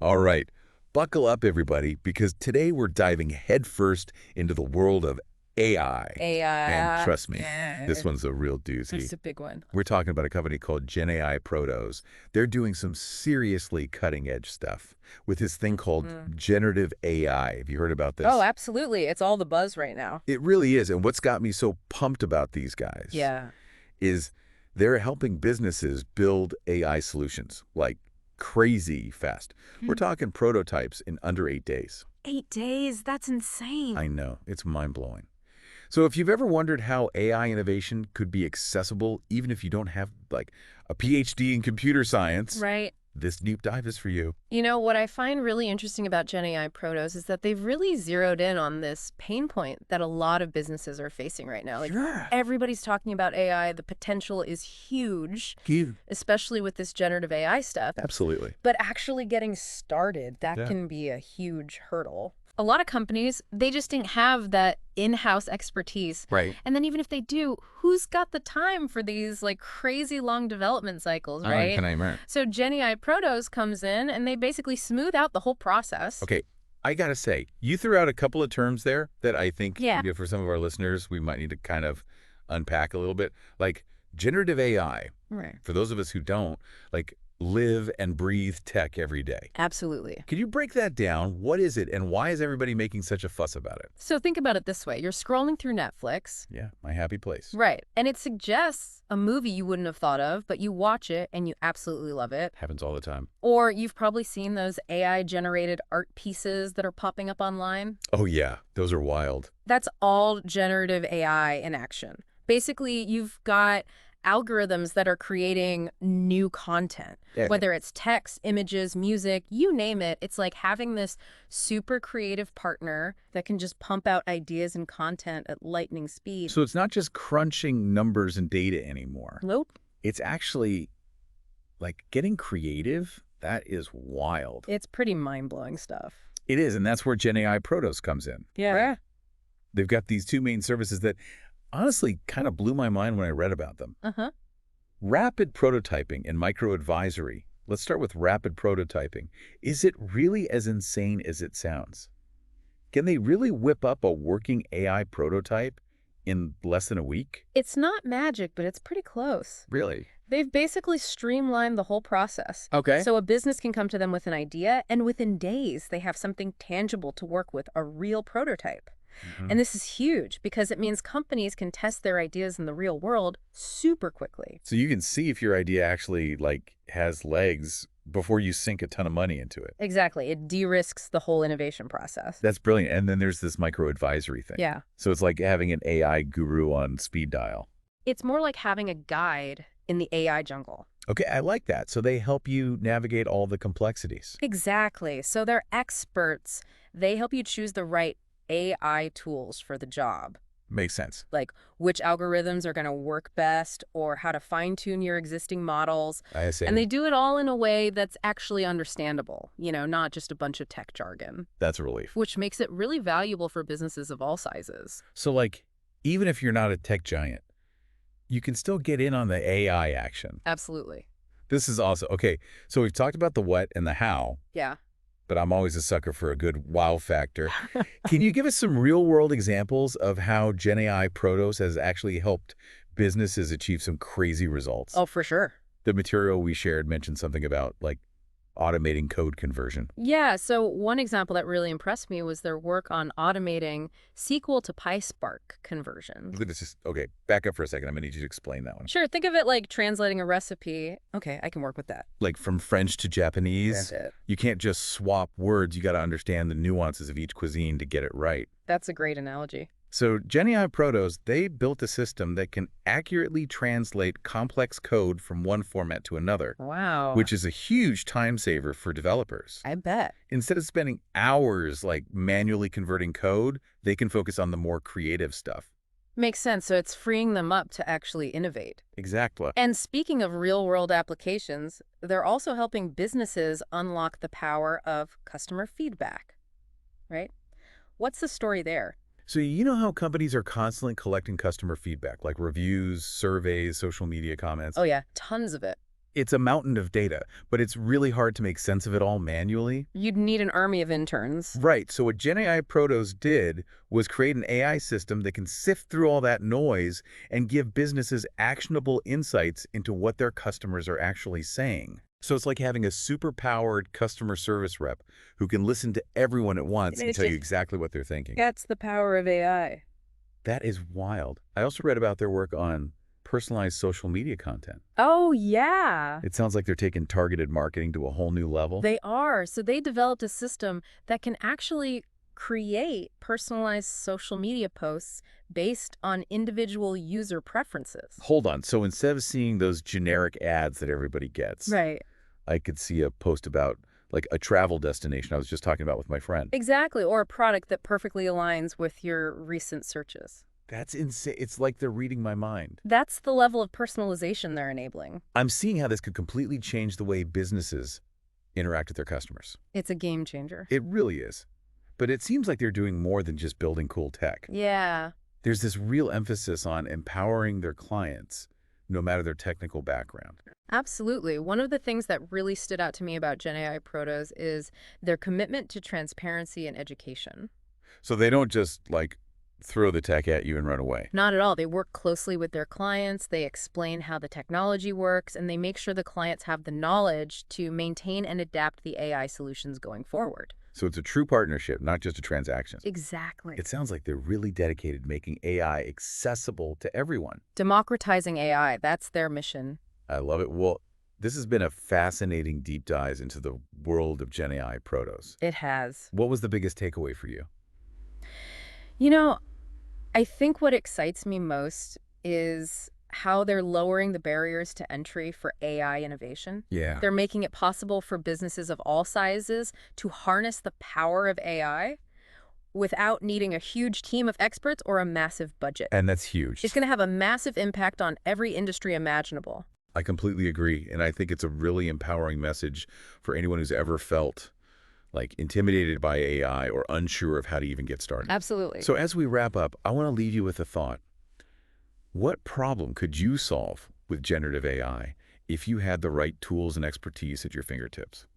All right, buckle up, everybody, because today we're diving headfirst into the world of AI. And AI. trust me, this one's a real It's doozy. a big one. We're talking about a company called GenAI Protos. They're doing some seriously cutting-edge stuff with this thing called generative AI. Have you heard about Oh, this? absolutely. It's all the buzz right now. It really is. And what's got me so pumped about these guys Yeah. is they're helping businesses build AI solutions like crazy fast. We're talking prototypes in under 8 days. 8 days? That's insane. I know, it's mind-blowing. So if you've ever wondered how AI innovation could be accessible even if you don't have, like, a PhD in computer science, Right. this deep dive is for you. You know, what I find really interesting about GenAI Protos is that they've really zeroed in on this pain point that a lot of businesses are facing right now. Like, Sure. everybody's talking about AI. The potential is huge, especially with this generative AI stuff. Absolutely. But actually getting started, that Yeah. can be a huge hurdle. A lot of companies, they just didn't have that in-house expertise. Right. And then even if they do, who's got the time for these like crazy long development cycles, right? Can I imagine? So GenAI Protos comes in and they basically smooth out the whole process. Okay, I gotta say, you threw out a couple of terms there that I think, Yeah. for some of our listeners, we might need to kind of unpack a little bit. Like generative AI, Right. for those of us who don't, like, live and breathe tech every day. Absolutely. Could you break that down? What is it, and why is everybody making such a fuss about it? So think about it this way. You're scrolling through Netflix. Yeah, my happy place. Right. And it suggests a movie you wouldn't have thought of, but you watch it and you absolutely love it. Happens all the time. Or you've probably seen those AI-generated art pieces that are popping up online. Oh yeah, those are wild. That's all generative AI in action. Basically, you've got algorithms that are creating new content, Yeah. whether it's text, images, music, you name it. It's like having this super creative partner that can just pump out ideas and content at lightning speed. So it's not just crunching numbers and data anymore. Nope. It's actually, like, getting creative. That is wild. It's pretty mind-blowing stuff. It is, and that's where GenAI Protos comes in. Yeah. They've got these two main services that honestly kind of blew my mind when I read about them. Uh-huh. Rapid prototyping and micro-advisory. Let's start with rapid prototyping. Is it really as insane as it sounds? Can they really whip up a working AI prototype in less than a week? It's not magic, but it's pretty close. Really? They've basically streamlined the whole process. Okay. So a business can come to them with an idea, and within days, they have something tangible to work with, a real prototype. And this is huge because it means companies can test their ideas in the real world super quickly. So you can see if your idea actually, like, has legs before you sink a ton of money into it. Exactly. It de-risks the whole innovation process. That's brilliant. And then there's this micro-advisory thing. Yeah. So it's like having an AI guru on speed dial. It's more like having a guide in the AI jungle. Okay, I like that. So they help you navigate all the complexities. Exactly. So they're experts. They help you choose the right AI tools for the job. Makes sense. Like which algorithms are going to work best or how to fine-tune your existing models. I see. And they do it all in a way that's actually understandable, you know, not just a bunch of tech jargon, That's a relief. which makes it really valuable for businesses of all sizes. So, like, even if you're not a tech giant, you can still get in on the AI action. Absolutely. This is awesome. Okay, so we've talked about the what and the how, Yeah. but I'm always a sucker for a good wow factor. Can you give us some real-world examples of how GenAI Protos has actually helped businesses achieve some crazy results? Oh, for sure. The material we shared mentioned something about, like, automating code conversion. Yeah, so one example that really impressed me was their work on automating SQL to PySpark conversions. Okay, back up for a second. I'm going to need you to explain that one. Sure, think of it like translating a recipe. Okay, I can work with that. Like from French to Japanese, That's it. you can't just swap words. You got to understand the nuances of each cuisine to get it right. That's a great analogy. So GenAI Protos, they built a system that can accurately translate complex code from one format to another, Wow. which is a huge time saver for developers. I bet. Instead of spending hours, like, manually converting code, they can focus on the more creative stuff. Makes sense. So it's freeing them up to actually innovate. Exactly. And speaking of real-world applications, they're also helping businesses unlock the power of customer feedback, right? What's the story there? So you know how companies are constantly collecting customer feedback, like reviews, surveys, social media comments? Oh yeah, tons of it. It's a mountain of data, but it's really hard to make sense of it all manually. You'd need an army of interns. Right, so what GenAI Protos did was create an AI system that can sift through all that noise and give businesses actionable insights into what their customers are actually saying. So it's like having a super-powered customer service rep who can listen to everyone at once and tell you exactly what they're thinking. That's the power of AI. That is wild. I also read about their work on personalized social media content. Oh, yeah. It sounds like they're taking targeted marketing to a whole new level. They are. So they developed a system that can actually create personalized social media posts based on individual user preferences. Hold on. So instead of seeing those generic ads that everybody gets, Right. I could see a post about like a travel destination I was just talking about with my friend. Exactly. Or a product that perfectly aligns with your recent searches. That's insane. It's like they're reading my mind. That's the level of personalization they're enabling. I'm seeing how this could completely change the way businesses interact with their customers. It's a game changer. It really is. But it seems like they're doing more than just building cool tech. Yeah. There's this real emphasis on empowering their clients, no matter their technical background. Absolutely. One of the things that really stood out to me about GenAI Protos is their commitment to transparency and education. So they don't just, like, throw the tech at you and run away. Not at all. They work closely with their clients, they explain how the technology works, and they make sure the clients have the knowledge to maintain and adapt the AI solutions going forward. So it's a true partnership, not just a transaction. Exactly. It sounds like they're really dedicated to making AI accessible to everyone. Democratizing AI, that's their mission. I love it. Well, this has been a fascinating deep dive into the world of GenAI Protos. It has. What was the biggest takeaway for you? You know, I think what excites me most is how they're lowering the barriers to entry for AI innovation. Yeah. They're making it possible for businesses of all sizes to harness the power of AI without needing a huge team of experts or a massive budget. And that's huge. It's going to have a massive impact on every industry imaginable. I completely agree. And I think it's a really empowering message for anyone who's ever felt like intimidated by AI or unsure of how to even get started. Absolutely. So as we wrap up, I want to leave you with a thought. What problem could you solve with generative AI if you had the right tools and expertise at your fingertips?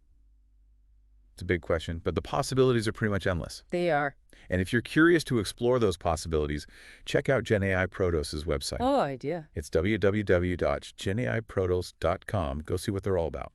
It's a big question, but the possibilities are pretty much endless. They are. And if you're curious to explore those possibilities, check out GenAI Protos' website. Oh, idea. It's www.genaiprotos.com. Go see what they're all about.